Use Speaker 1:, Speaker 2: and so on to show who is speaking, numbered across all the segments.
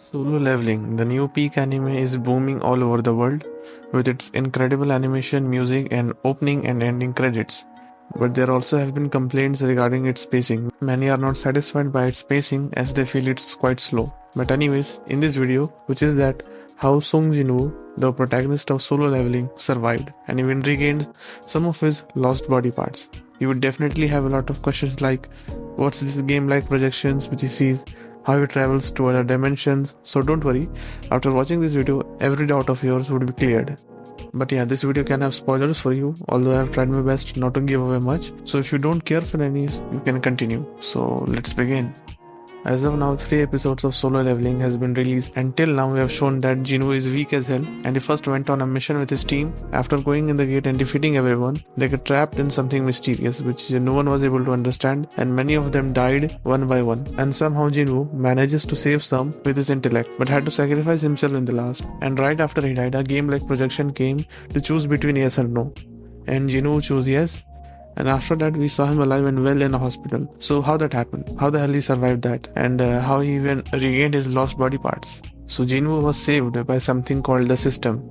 Speaker 1: Solo Leveling, the new peak anime, is booming all over the world with its incredible animation, music, and opening and ending credits. But there also have been complaints regarding its pacing. Many are not satisfied by its pacing as they feel it's quite slow. But anyways, in this video, which is that how Sung Jinwoo, the protagonist of Solo Leveling, survived and even regained some of his lost body parts. You would definitely have a lot of questions like, what's this game like projections which he sees, how it travels to other dimensions. So don't worry, after watching this video, every doubt of yours would be cleared. But yeah, this video can have spoilers for you, although I have tried my best not to give away much. So if you don't care for any, you can continue. So let's begin. As of now, 3 episodes of Solo Leveling has been released, and till now we have shown that Jinwoo is weak as hell, and he first went on a mission with his team. After going in the gate and defeating everyone, they got trapped in something mysterious which no one was able to understand, and many of them died one by one. And somehow Jinwoo manages to save some with his intellect, but had to sacrifice himself in the last. And right after he died, a game-like projection came to choose between yes or no. And Jinwoo chose yes. And after that, we saw him alive and well in a hospital. So how that happened? How the hell he survived that? And how he even regained his lost body parts? So Jinwoo was saved by something called the system.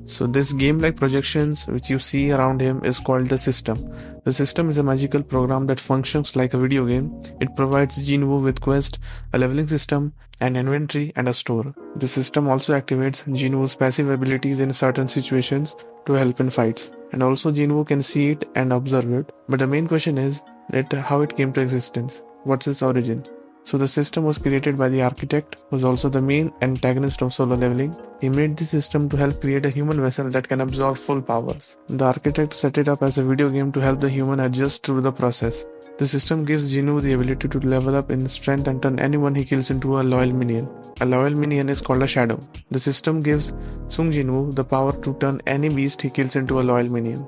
Speaker 1: So this game-like projections which you see around him is called the system. The system is a magical program that functions like a video game. It provides Jinwoo with quest, a leveling system, an inventory, and a store. The system also activates Jinwoo's passive abilities in certain situations to help in fights. And also Jinwoo can see it and observe it. But the main question is that how it came to existence. What's its origin? So the system was created by the architect, who is also the main antagonist of Solo Leveling. He made the system to help create a human vessel that can absorb full powers. The architect set it up as a video game to help the human adjust through the process. The system gives Jinwoo the ability to level up in strength and turn anyone he kills into a loyal minion. A loyal minion is called a shadow. The system gives Sung Jinwoo the power to turn any beast he kills into a loyal minion.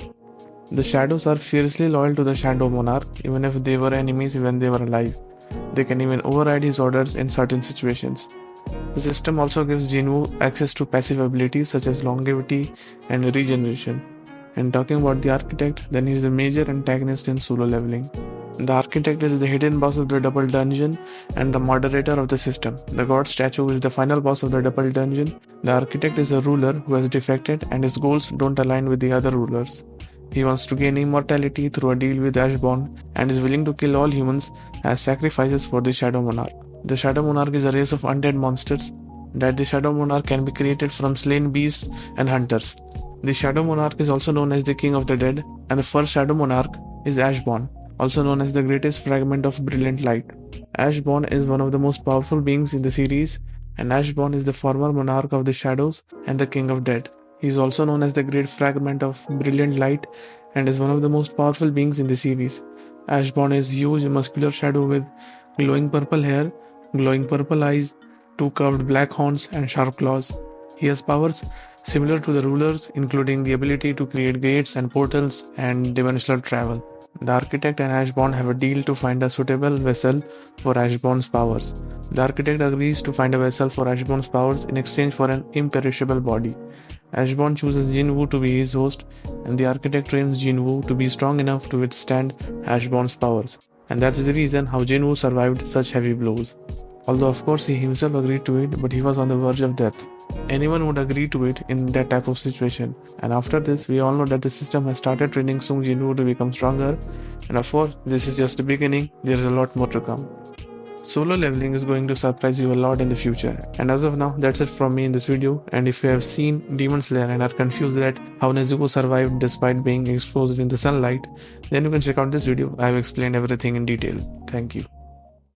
Speaker 1: The shadows are fiercely loyal to the Shadow Monarch, even if they were enemies when they were alive. They can even override his orders in certain situations. The system also gives Jinwoo access to passive abilities such as longevity and regeneration. And talking about the architect, then he is the major antagonist in Solo Leveling. The architect is the hidden boss of the double dungeon and the moderator of the system. The god statue is the final boss of the double dungeon. The architect is a ruler who has defected and his goals don't align with the other rulers. He wants to gain immortality through a deal with Ashbourne and is willing to kill all humans as sacrifices for the Shadow Monarch. The Shadow Monarch is a race of undead monsters that the Shadow Monarch can be created from slain beasts and hunters. The Shadow Monarch is also known as the King of the Dead, and the first Shadow Monarch is Ashbourne, also known as the greatest fragment of brilliant light. Ashbourne is one of the most powerful beings in the series, and Ashbourne is the former monarch of the shadows and the King of Dead. He is also known as the Great Fragment of Brilliant Light and is one of the most powerful beings in the series. Ashbourne is a huge muscular shadow with glowing purple hair, glowing purple eyes, 2 curved black horns and sharp claws. He has powers similar to the rulers, including the ability to create gates and portals and dimensional travel. The architect and Ashbourne have a deal to find a suitable vessel for Ashbourne's powers. The architect agrees to find a vessel for Ashbourne's powers in exchange for an imperishable body. Ashbourne chooses Jinwoo to be his host, and the architect trains Jinwoo to be strong enough to withstand Ashbourne's powers. And that's the reason how Jinwoo survived such heavy blows. Although of course he himself agreed to it, but he was on the verge of death. Anyone would agree to it in that type of situation. And after this, we all know that the system has started training Sung Jinwoo to become stronger. And of course, this is just the beginning, there is a lot more to come. Solo Leveling is going to surprise you a lot in the future. And as of now, that's it from me in this video. And if you have seen Demon Slayer and are confused at how Nezuko survived despite being exposed in the sunlight, then you can check out this video. I have explained everything in detail. Thank you.